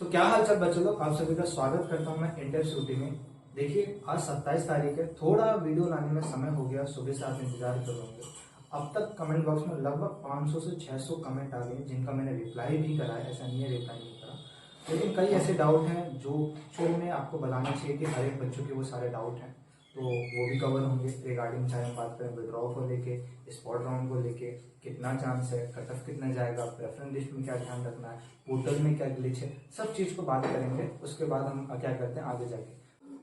तो क्या हाल चाल बच्चों लोग, आप सभी का स्वागत करता हूं मैं इंटर शूटिंग में। देखिए आज 27 तारीख है, थोड़ा वीडियो लाने में समय हो गया, सुबह से आप इंतजार कर रहे होंगे। अब तक कमेंट बॉक्स में लगभग 500 से 600 कमेंट आ गए जिनका मैंने रिप्लाई भी करा है, ऐसा नहीं है रिप्लाई नहीं करा। लेकिन कई ऐसे डाउट हैं जो में आपको बताना चाहिए कि हर एक बच्चों के वो सारे डाउट हैं, तो वो भी कवर होंगे। रिगार्डिंग चाहे हम बात करें विड्रॉ को लेके, स्पॉट राउंड को लेके, कितना चांस है, कट ऑफ कितना जाएगा, प्रेफरेंस लिस्ट में क्या ध्यान रखना है, पोर्टल में क्या ग्लिच है, सब चीज को बात करेंगे। उसके बाद हम क्या करते हैं आगे जाके।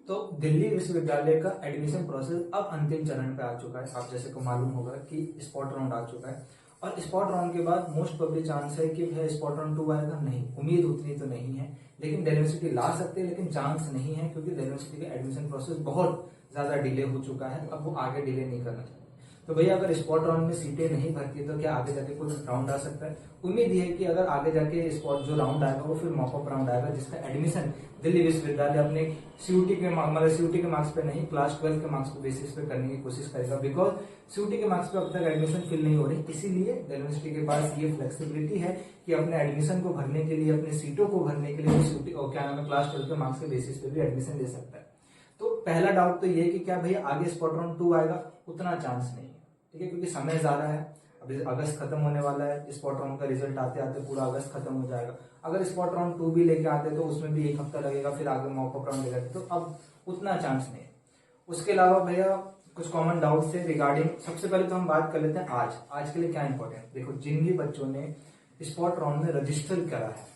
तो दिल्ली विश्वविद्यालय का एडमिशन प्रोसेस अब अंतिम चरण पे आ चुका है। आप जैसे को मालूम होगा कि स्पॉट राउंड आ चुका है और स्पॉट राउंड के बाद मोस्ट प्रोबेबली चांस है कि भाई स्पॉट राउंड 2 आएगा। नहीं, उम्मीद उतनी तो नहीं है, लेकिन दिल्ली यूनिवर्सिटी ला सकते हैं, लेकिन चांस नहीं है क्योंकि दिल्ली यूनिवर्सिटी का एडमिशन प्रोसेस बहुत ज्यादा डिले हो चुका है। अब वो आगे डिले नहीं करना चाहिए। तो भैया अगर स्पॉट राउंड में सीटें नहीं भरती तो क्या आगे जाके कोई राउंड आ सकता है? उम्मीद ये है कि अगर आगे जाके स्पॉट जो राउंड आएगा वो फिर मॉकअप राउंड आएगा, जिसका एडमिशन दिल्ली विश्वविद्यालय अपने सीयूटी के मार्क्स पे नहीं, क्लास 12 के मार्क्स पे बेसिस पे करने की कोशिश करेगा। बिकॉज सीयूटी के मार्क्स पे अब तक एडमिशन फिल नहीं हो रही, इसीलिए दिल्ली यूनिवर्सिटी के पास ये फ्लेक्सिबिलिटी है कि अपने एडमिशन को भरने के लिए, अपने सीटों को भरने के लिए वो सीयूटी और क्या नाम है क्लास 12 के मार्क्स के बेसिस पे भी एडमिशन दे सकता है। तो पहला डाउट तो ये है कि क्या भैया आगे स्पॉट राउंड 2 आएगा? उतना चांस नहीं है, ठीक है, क्योंकि समय ज्यादा है। अभी अगस्त खत्म होने वाला है, स्पॉट राउंड का रिजल्ट आते आते पूरा अगस्त खत्म हो जाएगा। अगर स्पॉट राउंड 2 भी लेके आते तो उसमें भी 1 हफ्ता लगेगा, फिर आगे मॉकअप राउंड ले जाते, तो अब उतना चांस नहीं है। उसके अलावा भैया कुछ कॉमन डाउट्स है रिगार्डिंग, सबसे पहले तो हम बात कर लेते हैं आज के लिए क्या इंपॉर्टेंट। देखो, जिन भी बच्चों ने स्पॉट राउंड में रजिस्टर करा है,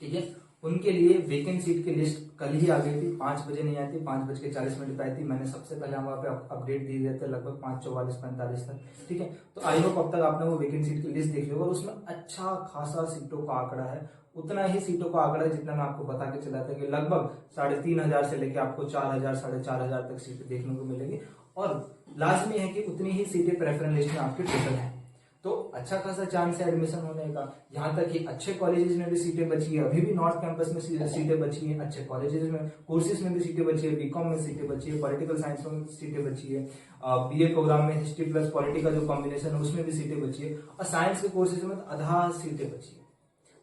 ठीक है, उनके लिए वेकेंट सीट की लिस्ट कल ही आ गई थी। 5 बजे नहीं आई थी, 5:40 पे आई थी। मैंने सबसे पहले वहां पे अपडेट दी थे लगभग 5:44-45 तक, ठीक है। तो आई होप अब तक आपने वो वेकेंट सीट की लिस्ट देख ली और उसमें अच्छा खासा सीटों का आंकड़ा है। उतना ही सीटों का आंकड़ा है जितना मैं आपको बता के चला था कि लगभग 3,500 से लेकर आपको 4,000 4,500 तक सीटें देखने को मिलेगी। और लाजमी है कि उतनी ही सीटें प्रेफरेंस लिस्ट में आपकी टोटल है, तो अच्छा खासा चांस है एडमिशन होने का। यहाँ तक कि अच्छे कॉलेजेस में भी सीटें बची है, अभी भी नॉर्थ कैंपस में सीटें बची है, अच्छे कॉलेजेस में कोर्सेज में भी सीटें बची है, बीकॉम में सीटें बची है, पॉलिटिकल साइंस में सीटें बची है, बीए प्रोग्राम में हिस्ट्री प्लस पॉलिटी का जो कॉम्बिनेशन है उसमें भी सीटें बची है, और साइंस के कोर्सेज में आधा सीटें बची है।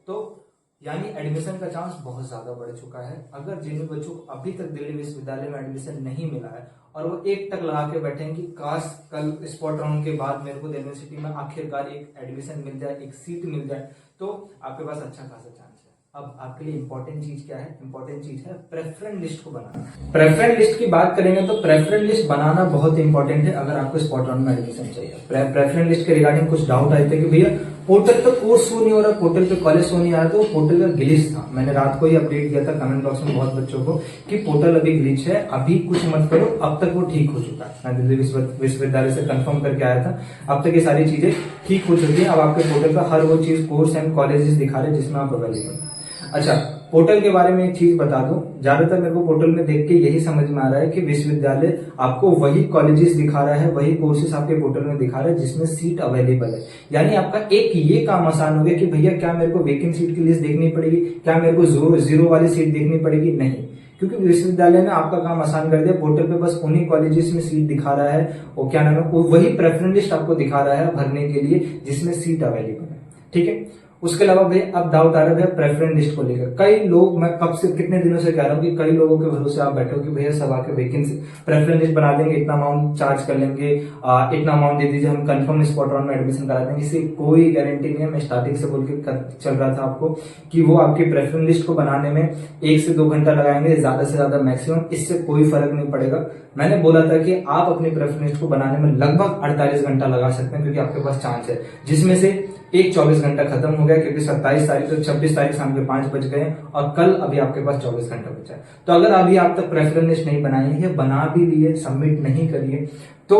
तो यानी एडमिशन का चांस बहुत ज्यादा बढ़ चुका है। अगर जिन बच्चों को अभी तक दिल्ली विश्वविद्यालय में एडमिशन नहीं मिला है और वो एक तक लगा के बैठे कि काश कल स्पॉट राउंड के बाद मेरे को दिल्ली यूनिवर्सिटी में आखिरकार एक एडमिशन मिल जाए, एक सीट मिल जाए, तो आपके पास अच्छा खासा चांस है। अब आपके लिए इंपॉर्टेंट चीज क्या है? इंपॉर्टेंट चीज है प्रेफरेंस लिस्ट को बनाना। प्रेफरेंस लिस्ट की बात करेंगे तो प्रेफरेंस लिस्ट बनाना बहुत इंपॉर्टेंट है अगर आपको स्पॉट राउंड में एडमिशन चाहिए। प्रेफरेंस लिस्ट के रिगार्डिंग कुछ डाउट आए थे कि भैया पोर्टल पे कोर्स शो नहीं हो रहा, पोर्टल पे कॉलेज शो नहीं आ रहा, तो पोर्टल का ग्लिच था। मैंने रात को ही अपडेट किया था कमेंट बॉक्स में बहुत बच्चों को कि पोर्टल अभी ग्लिच है, अभी कुछ मत करो, अब तक वो ठीक हो चुका है। मैं दिल्ली विश्वविद्यालय से कंफर्म करके आया था, अब तक ये सारी चीजें ठीक हो चुकी है। अब आपके पोर्टल पर हर वो चीज कोर्स एंड कॉलेजेस दिखा रहे जिसमें आप अवेलेबल। अच्छा, पोर्टल के बारे में एक चीज बता दूं, ज्यादातर मेरे को पोर्टल में देख के यही समझ में आ रहा है कि विश्वविद्यालय आपको वही कॉलेजेस दिखा रहा है, वही कोर्सेज आपके पोर्टल में दिखा रहा है जिसमें सीट अवेलेबल है। यानी आपका एक ये काम आसान हो गया कि भैया क्या मेरे को वेकेंट सीट की लिस्ट देखनी पड़ेगी, क्या मेरे को जीरो वाली सीट देखनी पड़ेगी? नहीं, क्योंकि विश्वविद्यालय ने आपका काम आसान कर दिया। पोर्टल पे बस उन्हीं कॉलेजेस में सीट दिखा रहा है, और क्या नाम है, वही प्रेफरेंस लिस्ट आपको दिखा रहा है भरने के लिए जिसमें सीट अवेलेबल है, ठीक है। उसके अलावा भैया अब डाउट आ रहा है भैया प्रेफरेंस लिस्ट को लेकर। कई लोग, मैं कब से कितने दिनों से कह रहा हूँ कि कई लोगों के भरोसे आप बैठो कि भैया सब आके वैकेंसी प्रेफरेंस लिस्ट बना देंगे, इतना अमाउंट चार्ज कर लेंगे, इतना अमाउंट दे दीजिए, हम कंफर्म स्पॉट राउंड में एडमिशन करा देंगे। इससे कोई गारंटी नहीं है। मैं स्टार्टिंग से बोल के चल रहा था आपको कि वो आपकी प्रेफरेंस लिस्ट को बनाने में 1 से 2 घंटा लगाएंगे, ज्यादा से ज्यादा मैक्सिमम, इससे कोई फर्क नहीं पड़ेगा। मैंने बोला था कि आप अपनी प्रेफरेंस लिस्ट को बनाने में लगभग 48 घंटा लगा सकते हैं, क्योंकि आपके पास चांस है, जिसमें से एक 24 घंटा खत्म हो गया क्योंकि 27 तारीख तो 26 तारीख शाम के 5 बज गए और कल अभी आपके पास 24 घंटा बचा है। तो अगर अभी आप तक प्रेफरेंस लिस्ट नहीं बनाई है, बना भी लिए, सबमिट नहीं करिए, तो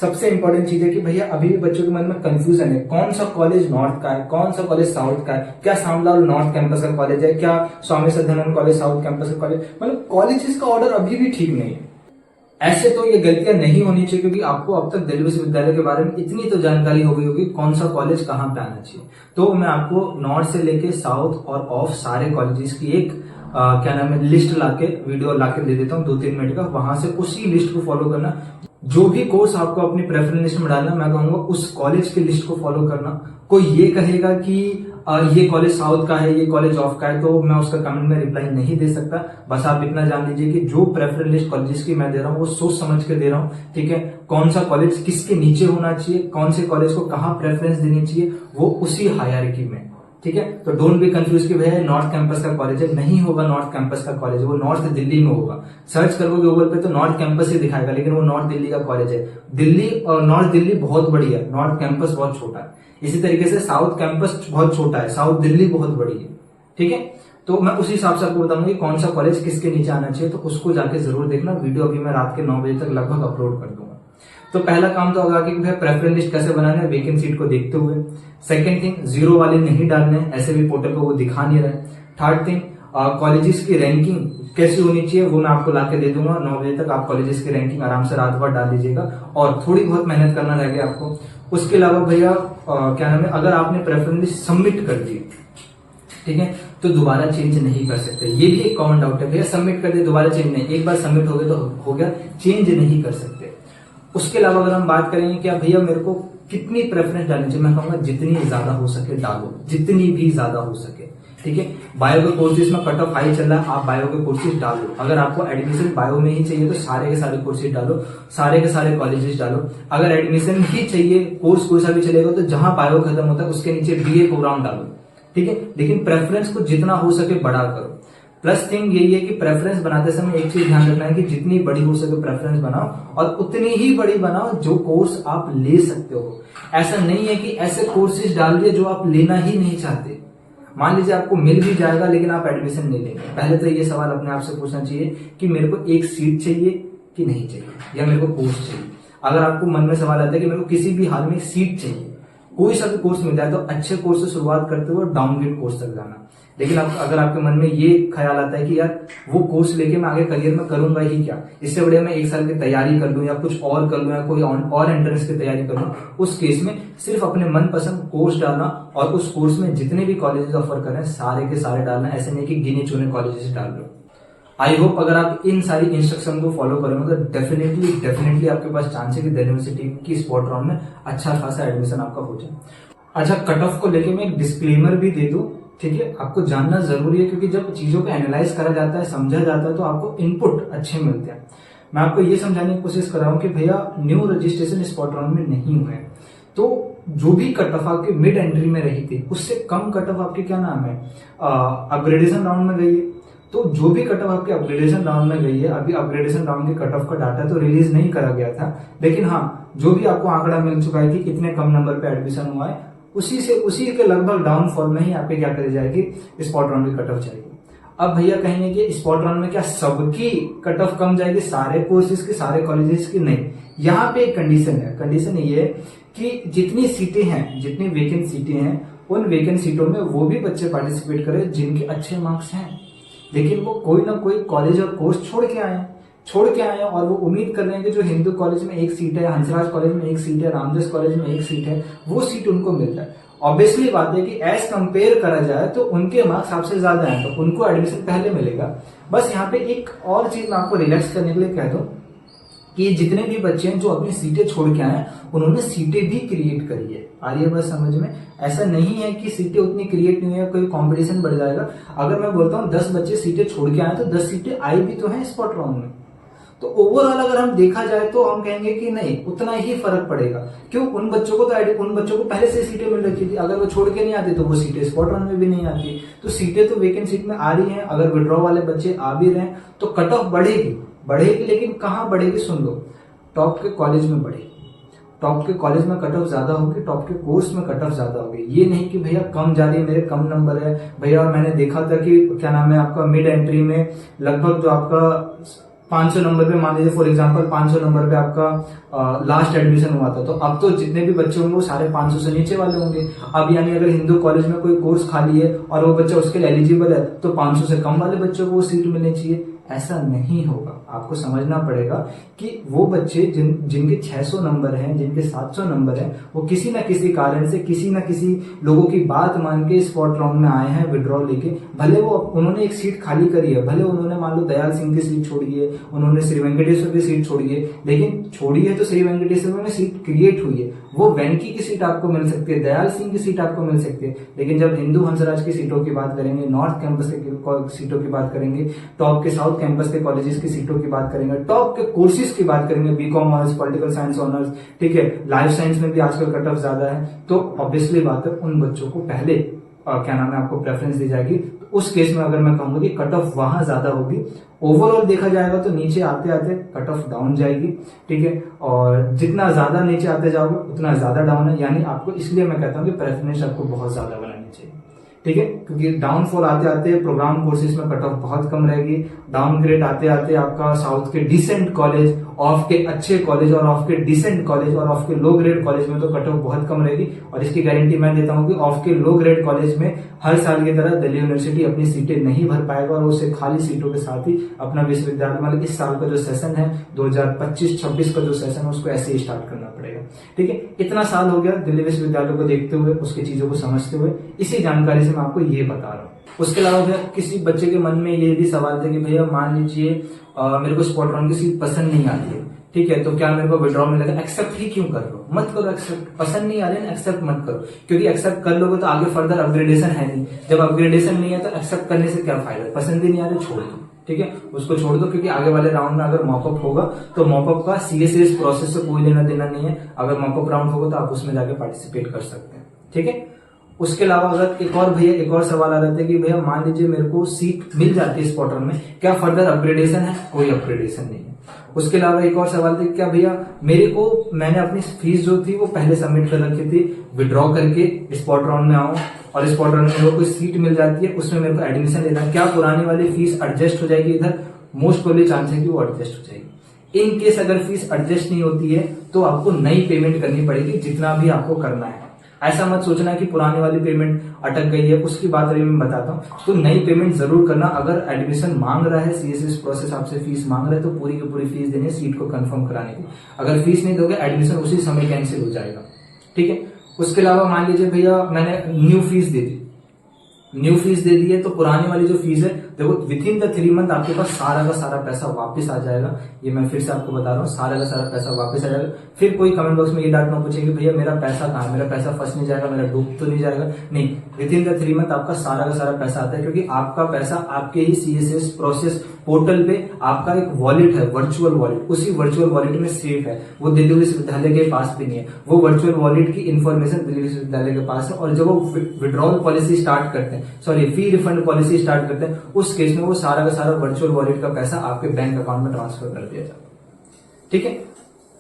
सबसे इंपॉर्टेंट चीज है कि भैया अभी भी बच्चों के मन में कंफ्यूजन है, कौन सा कॉलेज नॉर्थ का है, कौन सा कॉलेज साउथ का है, क्या शामलाल नॉर्थ कैंपस का कॉलेज है, क्या स्वामी सदानंद कॉलेज साउथ कैंपस का कॉलेज, मतलब कॉलेजेस का ऑर्डर अभी भी ठीक नहीं है। ऐसे तो ये गलतियां नहीं होनी चाहिए, क्योंकि आपको अब तक दिल्ली विश्वविद्यालय के बारे में इतनी तो जानकारी हो गई होगी कौन सा कॉलेज कहाँ पे आना चाहिए। तो मैं आपको नॉर्थ से लेके साउथ और ऑफ सारे कॉलेजेस की एक क्या नाम है लिस्ट लाके, वीडियो लाके दे देता हूँ 2-3 मिनट का, वहां से उसी लिस्ट को फॉलो करना। जो भी कोर्स आपको अपनी प्रेफरेंस लिस्ट में डालना, मैं कहूंगा उस कॉलेज की लिस्ट को फॉलो करना। कोई ये कहेगा कि ये कॉलेज साउथ का है, ये कॉलेज ऑफ का है, तो मैं उसका कमेंट में रिप्लाई नहीं दे सकता। बस आप इतना जान लीजिए कि जो प्रेफरेंस लिस्ट कॉलेजेस की मैं दे रहा हूँ वो सोच समझ के दे रहा हूँ, ठीक है। कौन सा कॉलेज किसके नीचे होना चाहिए, कौन से कॉलेज को कहाँ प्रेफरेंस देनी चाहिए, वो उसी हायरार्की में, ठीक है। तो डोंट बी कंफ्यूज कि भैया नॉर्थ कैंपस का कॉलेज है, नहीं होगा नॉर्थ कैंपस का कॉलेज, वो नॉर्थ दिल्ली में होगा। सर्च करोगे गूगल पे तो नॉर्थ कैंपस ही दिखाएगा, लेकिन वो नॉर्थ दिल्ली का कॉलेज है। दिल्ली और नॉर्थ दिल्ली बहुत बड़ी है, नॉर्थ कैंपस बहुत छोटा है। इसी तरीके से साउथ कैंपस बहुत छोटा है, साउथ दिल्ली बहुत बड़ी है, ठीक है। तो मैं उसी हिसाब से आपको बताऊंगा कि कौन सा कॉलेज किसके नीचे आना चाहिए, तो उसको जाके जरूर देखना। वीडियो अभी मैं रात के 9 बजे तक लगभग अपलोड कर दूंगा। तो पहला काम तो होगा कि प्रेफरेंस लिस्ट कैसे बनाना है वेकेंट सीट को देखते हुए। सेकंड थिंग, जीरो वाले नहीं डालने, ऐसे भी पोर्टल को वो दिखा नहीं रहे। थर्ड थिंग, कॉलेजेस की रैंकिंग कैसी होनी चाहिए वो मैं आपको लाके दे दूंगा। 9 बजे तक आप कॉलेजेस की रैंकिंग आराम से रात भर डाल दीजिएगा, और थोड़ी बहुत मेहनत करना रह गया आपको। उसके अलावा भैया क्या नाम है, अगर आपने प्रेफरेंस लिस्ट सबमिट कर दी, ठीक है, तो दोबारा चेंज नहीं कर सकते। ये भी एक कॉमन डाउट है, भैया सबमिट कर दिया दोबारा चेंज नहीं, एक बार सबमिट हो गया तो हो गया, चेंज नहीं कर सकते। उसके अलावा अगर हम बात करेंगे कि भैया मेरे को कितनी प्रेफरेंस डालनी चाहिए, मैं कहूंगा जितनी ज्यादा हो सके डालो, जितनी भी ज्यादा हो सके, ठीक है। बायो के कोर्सेज में कट ऑफ हाई चल रहा है, आप बायो के कोर्सेज डालो। अगर आपको एडमिशन बायो में ही चाहिए तो सारे के सारे कोर्सेज डालो, सारे के सारे कॉलेजेस डालो। अगर एडमिशन ही चाहिए, कोर्स कोई सा भी चलेगा, तो जहां बायो खत्म होता है उसके नीचे बीए प्रोग्राम डालो, ठीक है। लेकिन प्रेफरेंस को जितना हो सके बड़ा करो। प्लस थिंग यही है कि प्रेफरेंस बनाते समय एक चीज ध्यान रखना है कि जितनी बड़ी हो सके प्रेफरेंस बनाओ, और उतनी ही बड़ी बनाओ जो कोर्स आप ले सकते हो। ऐसा नहीं है कि ऐसे कोर्सेज डाल दिए जो आप लेना ही नहीं चाहते। मान लीजिए आपको मिल भी जाएगा लेकिन आप एडमिशन नहीं लेंगे। पहले तो ये सवाल अपने आप से पूछना चाहिए कि मेरे को एक सीट चाहिए कि नहीं चाहिए, या मेरे को कोर्स चाहिए। अगर आपको मन में सवाल आता है कि मेरे को किसी भी हाल में सीट चाहिए, कोई सा भी कोर्स मिल जाए, तो अच्छे कोर्स से शुरुआत करते हुए डाउनग्रेड कोर्स तक जाना। लेकिन अगर आपके मन में ये ख्याल आता है कि यार वो कोर्स लेके मैं आगे करियर में करूंगा ही क्या, इससे बढ़िया मैं 1 साल की तैयारी कर लूं या कुछ और कर लूं या कोई और एंट्रेंस की तैयारी कर लूं, उस केस में सिर्फ अपने मनपसंद कोर्स डालना, और उस कोर्स में जितने भी कॉलेजेस ऑफर कर रहे हैं सारे के सारे डालना। ऐसे नहीं कि गिने चुने कॉलेजेस डाल लो। आई होप अगर आप इन सारी इंस्ट्रक्शन को फॉलो करेंगे तो डेफिनेटली आपके पास चांस है कि दिल्ली यूनिवर्सिटी की स्पॉट राउंड में अच्छा खासा एडमिशन आपका हो जाए। अच्छा, कट ऑफ को लेके मैं एक डिस्क्लेमर भी दे दूं, ठीक है। आपको जानना जरूरी है, क्योंकि जब चीजों को एनालाइज करा जाता है, समझा जाता है, तो आपको इनपुट अच्छे मिलते हैं। मैं आपको ये समझाने की कोशिश कर रहा हूँ कि भैया न्यू रजिस्ट्रेशन स्पॉट राउंड में नहीं हुए, तो जो भी कट ऑफ आपकी मिड एंट्री में रही थी उससे कम कट ऑफ आपकी क्या नाम है अपग्रेडेशन राउंड में गई है। तो जो भी कट ऑफ आपके अपग्रेडेशन राउंड में गई है, अभी अपग्रेडेशन राउंड के कट ऑफ का डाटा तो रिलीज नहीं करा गया था, लेकिन हाँ जो भी आपको आंकड़ा मिल चुका है कि कितने कम नंबर पे एडमिशन हुआ है, उसी के लगभग डाउनफॉल में ही आपके क्या करी जाएगी, स्पॉट राउंड की कट ऑफ जाएगी। अब भैया कहेंगे कि स्पॉट राउंड में क्या सबकी कट ऑफ कम जाएगी, सारे कोर्सेज की, सारे कॉलेजेस की? नहीं, यहाँ पे एक कंडीशन है। कंडीशन ये है कि जितनी सीटें हैं, जितनी वेकेंट सीटें हैं, उन वेकेंट सीटों में वो भी बच्चे पार्टिसिपेट करें जिनके अच्छे मार्क्स हैं, लेकिन वो कोई ना कोई कॉलेज और कोर्स छोड़ के आए हैं और वो उम्मीद कर रहे हैं कि जो हिंदू कॉलेज में एक सीट है, हंसराज कॉलेज में एक सीट है, रामदास कॉलेज में एक सीट है, वो सीट उनको मिल जाए। ऑब्वियसली बात है कि एज कंपेयर करा जाए तो उनके मार्क्स आपसे ज्यादा हैं, तो उनको एडमिशन पहले मिलेगा। बस यहाँ पे एक और चीज मैं आपको रिलैक्स करने के लिए कह दूं कि जितने भी बच्चे हैं जो अपनी सीटें छोड़ के आए, उन्होंने सीटें भी क्रिएट करी है। आ रही है बस समझ में? ऐसा नहीं है कि सीटें उतनी क्रिएट नहीं है, कोई कंपटीशन बढ़ जाएगा। अगर मैं बोलता हूँ 10 बच्चे सीटें छोड़ के आए तो 10 सीटें आई भी तो हैं स्पॉट राउंड में। तो ओवरऑल अगर हम देखा जाए तो हम कहेंगे कि नहीं, उतना ही फर्क पड़ेगा। क्यों? उन बच्चों को पहले से सीटें मिल रखी थी, अगर वो छोड़ के नहीं आते तो वो सीटें स्पॉट राउंड में भी नहीं आती। तो सीटें तो वेकेंट सीट में आ रही हैं, अगर विड्रॉ वाले बच्चे आ भी रहे हैं तो कट ऑफ बढ़ेगी, लेकिन कहाँ बढ़ेगी? सुन लो, टॉप के कॉलेज में बढ़ेगी। टॉप के कॉलेज में कट ऑफ ज्यादा होगी, टॉप के कोर्स में कट ऑफ ज्यादा होगी। ये नहीं कि भैया कम जा रही है, मेरे कम नंबर है भैया। और मैंने देखा था कि क्या नाम है आपका मिड एंट्री में लगभग जो आपका 500 नंबर पे, मान लीजिए फॉर एग्जांपल 500 नंबर पे आपका लास्ट एडमिशन हुआ था, तो अब तो जितने भी बच्चे होंगे वो सारे 500 से नीचे वाले होंगे। अब यानी अगर हिंदू कॉलेज में कोई कोर्स खाली है और वो बच्चा उसके लिए एलिजिबल है तो 500 से कम वाले बच्चों को वो सीट मिलनी चाहिए। ऐसा नहीं होगा। आपको समझना पड़ेगा कि वो बच्चे जिनके 600 नंबर हैं, जिनके 700 नंबर हैं, वो किसी ना किसी कारण से किसी ना किसी लोगों की बात मान के स्पॉट राउंड में आए हैं विड्रॉ लेके। भले वो उन्होंने एक सीट खाली करी है, भले उन्होंने मान लो दयाल सिंह की सीट छोड़ी है, उन्होंने श्री वेंकटेश्वर की सीट छोड़ी है, लेकिन छोड़ी है तो श्री वेंकटेश्वर में सीट क्रिएट हुई है। वो वेंकी की सीट आपको मिल सकती है, दयाल सिंह की सीट आपको मिल सकती है, लेकिन जब हिंदू हंसराज की सीटों की बात करेंगे, नॉर्थ कैंपस के सीटों की बात करेंगे, टॉप के साउथ कैंपस के कॉलेजेस की सीटों की बात करेंगे, टॉप के कोर्सेज की बात करेंगे, B Com honours, political science honours, ठीक है, लाइफ साइंस में भी आजकल कट ऑफ ज्यादा है, तो ऑब्वियसली बात है उन बच्चों को पहले क्या नाम है आपको प्रेफरेंस दी जाएगी। तो उस केस में अगर मैं कहूंगा कि कट ऑफ वहां ज्यादा होगी, ओवरऑल देखा जाएगा तो नीचे आते आते कट ऑफ डाउन जाएगी, ठीक है, और जितना ज्यादा नीचे आते जाओगे उतना ज्यादा डाउन है। यानी आपको, इसलिए मैं कहता हूँ कि प्रेफरेंस आपको बहुत ज्यादा बनानी चाहिए, ठीक है, क्योंकि डाउनफॉल आते आते प्रोग्राम कोर्सेज में कट ऑफ बहुत कम रहेगी, डाउनग्रेड आते आते आपका साउथ के डिसेंट कॉलेज, ऑफ के अच्छे कॉलेज और ऑफ के डिसेंट कॉलेज और ऑफ के लो ग्रेड कॉलेज में तो कट ऑफ बहुत कम रहेगी। और इसकी गारंटी मैं देता हूं कि ऑफ के लो ग्रेड कॉलेज में हर साल की तरह दिल्ली यूनिवर्सिटी अपनी सीटें नहीं भर पाएगा और उसे खाली सीटों के साथ ही अपना विश्वविद्यालय, मतलब इस साल का जो सेशन है 2025-26 का जो सेशन है उसको ऐसे ही स्टार्ट करना पड़ेगा, ठीक है। इतना साल हो गया दिल्ली विश्वविद्यालय को देखते हुए, उसकी चीजों को समझते हुए, इसी जानकारी से मैं आपको ये बता रहा हूँ। उसके अलावा भैया किसी बच्चे के मन में ये भी सवाल था कि भैया मान लीजिए मेरे को स्पॉट राउंड की सीट पसंद नहीं आती है, ठीक है, तो क्या मेरे को विड्रॉ मिलेगा? एक्सेप्ट ही क्यों कर लो? मत करो एक्सेप्ट। पसंद नहीं आ रही ना, एक्सेप्ट मत करो, क्योंकि एक्सेप्ट कर लोगे तो आगे फर्दर अपग्रेडेशन है नहीं। जब अपग्रेडेशन नहीं है तो एक्सेप्ट करने से क्या फायदा? पसंद ही नहीं आ रही, छोड़ दो, ठीक है, उसको छोड़ दो, क्योंकि आगे वाले राउंड में अगर मॉपअप होगा तो मॉपअप का सीएसएस प्रोसेस से कोई लेना देना नहीं है। अगर मॉपअप राउंड होगा तो आप उसमें जाके पार्टिसिपेट कर सकते हैं, ठीक है। उसके अलावा अगर एक और सवाल आ जाता है कि भैया मान लीजिए मेरे को सीट मिल जाती है स्पॉट राउंड में, क्या फर्दर अपग्रेडेशन है? कोई अपग्रेडेशन नहीं है। उसके अलावा एक और सवाल था, क्या भैया मैंने अपनी फीस जो थी वो पहले सबमिट कर रखी थी, विड्रॉ करके स्पॉट राउंड में आऊं और स्पॉट राउंड में मेरे को कोई सीट मिल जाती है, उसमें मेरे को एडमिशन लेना है, क्या पुरानी वाली फीस एडजस्ट हो जाएगी? इधर मोस्ट प्रोबेबली चांस है कि वो एडजस्ट हो जाएगी। इन केस अगर फीस एडजस्ट नहीं होती है तो आपको नई पेमेंट करनी पड़ेगी, जितना भी आपको करना है। ऐसा मत सोचना कि पुरानी वाली पेमेंट अटक गई है, उसकी बात अभी मैं बताता हूँ। तो नई पेमेंट जरूर करना। अगर एडमिशन मांग रहा है, सीएसएस प्रोसेस आपसे फीस मांग रहा है, तो पूरी की पूरी फीस देनी है सीट को कंफर्म कराने की। अगर फीस नहीं दोगे एडमिशन उसी समय कैंसिल हो जाएगा, ठीक है। उसके अलावा मान लीजिए भैया मैंने न्यू फीस दे दी है, तो पुरानी वाली जो फीस है, देखो विथिन द 3 मंथ आपके पास सारा का सारा पैसा वापस आ जाएगा। ये मैं फिर से आपको बता रहा हूँ, सारा का सारा पैसा वापस आ जाएगा। फिर कोई कमेंट बॉक्स में ये डांट ना पूछेंगे भैया मेरा पैसा कहाँ है, मेरा पैसा फंस नहीं जाएगा, मेरा डूब तो नहीं जाएगा? नहीं, विथिन द 3 मंथ आपका सारा का सारा पैसा आता है, क्योंकि आपका पैसा आपके ही सीएसएस प्रोसेस पोर्टल पे आपका एक वॉलेट है, वर्चुअल वॉलेट, उसी वर्चुअल वॉलेट में सेफ है। वो दिल्ली विश्वविद्यालय के पास भी नहीं है, वो वर्चुअल वॉलेट की इन्फॉर्मेशन दिल्ली विश्वविद्यालय के पास है। और जब वो विड्रॉल पॉलिसी स्टार्ट करते हैं, सॉरी फी रिफंड पॉलिसी स्टार्ट करते हैं, उस केस में वो सारा का सारा वर्चुअल वॉलेट का पैसा आपके बैंक अकाउंट में ट्रांसफर कर दिया जाता है, ठीक है।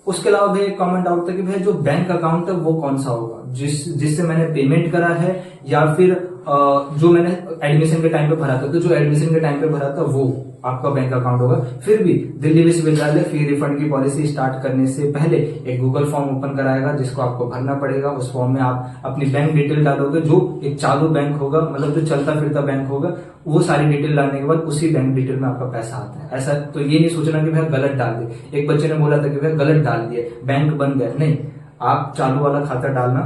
उसके अलावा भैया एक कमेंट आउट था कि भैया जो बैंक अकाउंट है वो कौन सा होगा, जिससे मैंने पेमेंट करा है, या फिर जो मैंने एडमिशन के टाइम पे भरा था, तो जो एडमिशन के टाइम पे भरा था वो आपका बैंक अकाउंट होगा। फिर भी दिल्ली विश्वविद्यालय फी रिफंड की पॉलिसी स्टार्ट करने से पहले एक गूगल फॉर्म ओपन कराएगा, जिसको आपको भरना पड़ेगा। उस फॉर्म में आप अपनी बैंक डिटेल डालोगे, जो एक चालू बैंक होगा, मतलब जो चलता फिरता बैंक होगा, वो सारी डिटेल डालने के बाद उसी बैंक डिटेल में आपका पैसा आता है। ऐसा तो ये नहीं सोचना कि भैया गलत डाल दे। एक बच्चे ने बोला था कि भैया गलत डाल दिए, बैंक बन गया। नहीं, आप चालू वाला खाता डालना,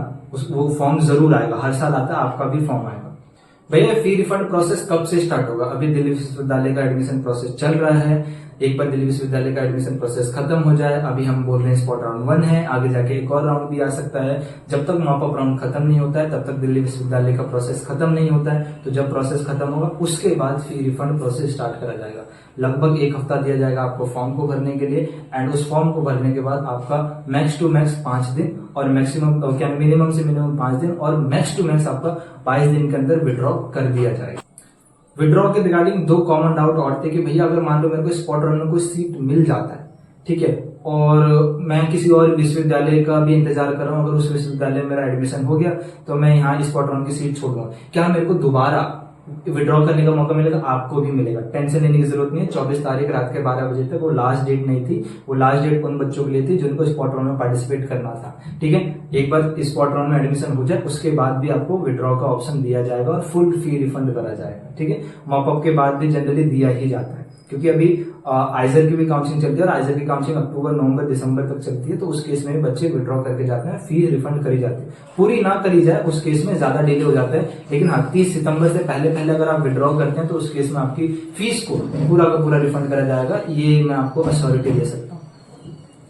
वो फॉर्म जरूर आएगा, हर साल आता है, आपका भी फॉर्म आएगा। भैया फी रिफंड प्रोसेस कब से स्टार्ट होगा? अभी दिल्ली विश्वविद्यालय का एडमिशन प्रोसेस चल रहा है। एक बार दिल्ली विश्वविद्यालय का एडमिशन प्रोसेस खत्म हो जाए, अभी हम बोल रहे हैं स्पॉट राउंड 1 है, आगे जाके एक और राउंड भी आ सकता है। जब तक मॉपअप राउंड खत्म नहीं होता है तब तक दिल्ली विश्वविद्यालय का प्रोसेस खत्म नहीं होता है। तो जब प्रोसेस खत्म होगा उसके बाद फी रिफंड प्रोसेस स्टार्ट करा जाएगा। लगभग 1 हफ्ता दिया जाएगा आपको फॉर्म को भरने के लिए, एंड उस फॉर्म को भरने के बाद आपका मैक्स टू मैक्स 5 दिन और मैक्सिमम क्या मिनिमम से मिनिमम 5 दिन और मैक्स टू मैक्स आपका 22 दिन के अंदर विड्रॉ कर दिया जाएगा। विड्रॉ के रिगार्डिंग 2 कॉमन डाउट और थे कि भैया अगर मान लो मेरे को स्पॉट राउंड में कोई सीट मिल जाता है, ठीक है, और मैं किसी और विश्वविद्यालय का भी इंतजार कर रहा हूँ, अगर उस विश्वविद्यालय में मेरा एडमिशन हो गया तो मैं यहाँ स्पॉट राउंड की सीट छोड़ दूंगा, क्या मेरे को दोबारा विड्रॉ करने का मौका मिलेगा? आपको भी मिलेगा, टेंशन लेने की जरूरत नहीं है। 24 तारीख रात के 12 बजे तक वो लास्ट डेट नहीं थी, वो लास्ट डेट उन बच्चों के लिए थी जिनको स्पॉट राउंड में पार्टिसिपेट करना था, ठीक है। एक बार स्पॉट राउंड में एडमिशन हो जाए उसके बाद भी आपको विड्रॉ का ऑप्शन दिया जाएगा और फुल फी रिफंड करा जाएगा, ठीक है। मॉपअप के बाद भी जनरली दिया ही जाता है, क्योंकि अभी आइजर की भी काउंसलिंग चलती है और आइजर की काउंसलिंग अक्टूबर, नवंबर, दिसंबर तक चलती है। तो उस केस में बच्चे विड्रॉ करके जाते हैं, फीस रिफंड करी जाती है। पूरी ना करी जाए उस केस में ज्यादा डिले हो जाता है, लेकिन हाँ 30 सितंबर से पहले पहले अगर आप विड्रॉ करते हैं तो उस केस में आपकी फीस को पूरा का पूरा रिफंड करा जाएगा, ये मैं आपको अश्योरिटी दे सकता हूँ।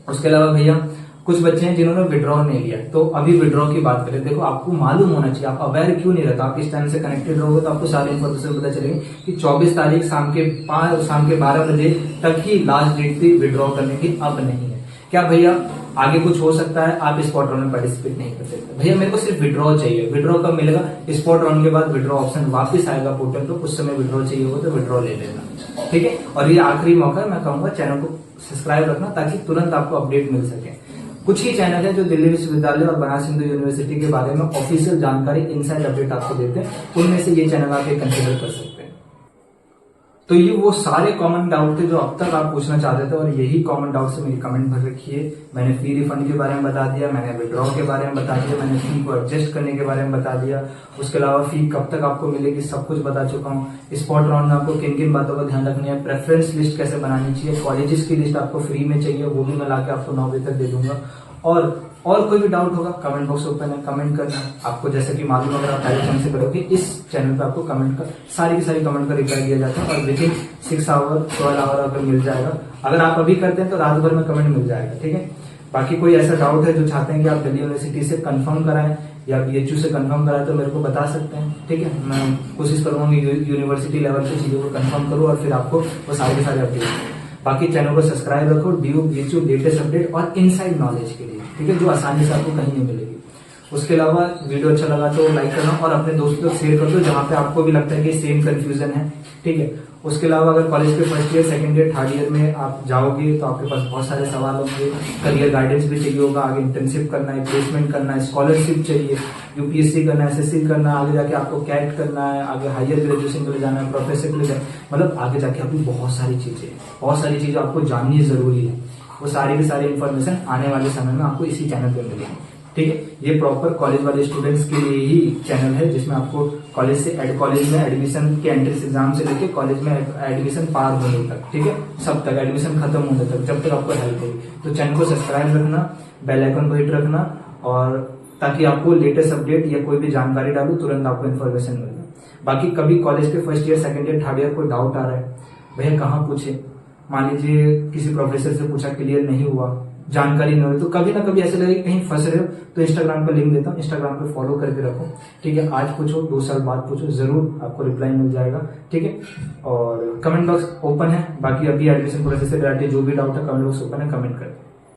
उसके अलावा भैया कुछ बच्चे हैं जिन्होंने विड्रॉ नहीं लिया, तो अभी विड्रॉ की बात करें। देखो आपको मालूम होना चाहिए, आप अवेयर क्यों नहीं रहता, आप इस टाइम से कनेक्टेड रहोगे तो आपको सारी इन्फॉर्मेशन पता चलेगी कि 24 तारीख शाम के 12 बजे तक ही लास्ट डेट थी विड्रॉ करने की, अब नहीं है। क्या भैया आगे कुछ हो सकता है, आप स्पॉट राउंड में पार्टिसिपेट नहीं कर सकते। भैया मेरे को सिर्फ विड्रॉ चाहिए, विड्रॉ कब मिलेगा, स्पॉट राउंड के बाद विड्रॉ ऑप्शन वापस आएगा पोर्टल पे, उस समय विड्रॉ चाहिए होगा तो विड्रॉ ले लेना, ठीक है। और ये आखिरी मौका है, मैं कहूंगा चैनल को सब्सक्राइब रखना ताकि तुरंत आपको अपडेट मिल सके। कुछ ही चैनल है जो दिल्ली विश्वविद्यालय और बनारस हिंदू यूनिवर्सिटी के बारे में ऑफिशियल जानकारी, इनसाइड अपडेट आपको देते हैं, उनमें से ये चैनल आप कंसिडर कर सकते हैं। तो ये वो सारे कॉमन डाउट थे जो अब तक आप पूछना चाहते थे, और यही कॉमन डाउट से मेरी कमेंट भर रखी है। मैंने फी रिफंड के बारे में बता दिया, मैंने विड्रॉ के बारे में बता दिया, मैंने फी को एडजस्ट करने के बारे में बता दिया। उसके अलावा फी कब तक आपको मिलेगी सब कुछ बता चुका हूँ। स्पॉट राउंड में आपको किन किन बातों का ध्यान रखनी है, प्रेफरेंस लिस्ट कैसे बनानी चाहिए, कॉलेजेस की लिस्ट आपको फ्री में चाहिए, वो भी मैं लाके आपको 9 बजे तक दे दूंगा। और कोई भी डाउट होगा कमेंट बॉक्स ओपन है, कमेंट करना। आपको जैसे कि मालूम अगर आप पहले चैनल से करोगे, इस चैनल पे आपको कमेंट का सारी की सारी कमेंट का रिप्लाई दिया जाता है, और विद इन 6 आवर 12 आवर अगर मिल जाएगा। अगर आप अभी करते हैं तो रात भर में कमेंट मिल जाएगा, ठीक है। बाकी कोई ऐसा डाउट है जो चाहते हैं कि आप दिल्ली यूनिवर्सिटी से कंफर्म कराएं या BHU से कंफर्म कराएं तो मेरे को बता सकते हैं, ठीक है। मैं कोशिश करूंगा यूनिवर्सिटी लेवल की चीजों को कंफर्म करूँ और फिर आपको वो सारे के सारे अपडेट। बाकी चैनल को सब्सक्राइब रखो DU BHU लेटेस्ट अपडेट और इनसाइड नॉलेज के लिए, ठीक है, जो आसानी से आपको कहीं नहीं मिलेगी। उसके अलावा वीडियो अच्छा लगा तो लाइक करना और अपने दोस्तों को शेयर कर दो जहां पे आपको भी लगता है कि सेम कंफ्यूजन है, ठीक है। उसके अलावा अगर कॉलेज के first year, second year, third year में आप जाओगे तो आपके पास बहुत सारे सवाल होंगे, करियर गाइडेंस भी चाहिए होगा, आगे इंटर्नशिप करना है, प्लेसमेंट करना है, स्कॉलरशिप चाहिए, UPSC करना है, SSC करना है, आगे जाके आपको कैट करना है, आगे हायर ग्रेजुएशन के लिए जाना है, प्रोफेसर के लिए जाना है, मतलब आगे जाके आपकी बहुत सारी चीजें आपको जाननी जरूरी है। वो सारी की सारी इन्फॉर्मेशन आने वाले समय में आपको इसी चैनल पे मिलेगी, ठीक है। ये प्रॉपर कॉलेज वाले स्टूडेंट्स के लिए ही चैनल है, जिसमें आपको कॉलेज में एडमिशन के एंट्रेंस एग्जाम से लेके कॉलेज में एडमिशन पार होने तक, ठीक है, सब तक एडमिशन खत्म होने तक, जब तक आपको हेल्प होगी। तो चैनल को सब्सक्राइब रखना, बेल आइकन को हिट रखना, और ताकि आपको लेटेस्ट अपडेट या कोई भी जानकारी डालू तुरंत आपको इन्फॉर्मेशन मिले। बाकी कभी कॉलेज के first year, second year, third year कोई डाउट आ रहा है, भैया कहाँ पूछे, मान लीजिए किसी प्रोफेसर से पूछा, क्लियर नहीं हुआ, जानकारी नहीं हो, तो कभी ना कभी ऐसे लगे कहीं फंस रहे हो तो इंस्टाग्राम पर लिंक देता हूँ, इंस्टाग्राम पे फॉलो करके रखो, ठीक है। आज पूछो, 2 साल बाद पूछो, जरूर आपको रिप्लाई मिल जाएगा, ठीक है। और कमेंट बॉक्स ओपन है, बाकी अभी एडमिशन प्रोसेस से रिलेटेड जो भी डाउट है कमेंट बॉक्स ओपन है, कमेंट करें।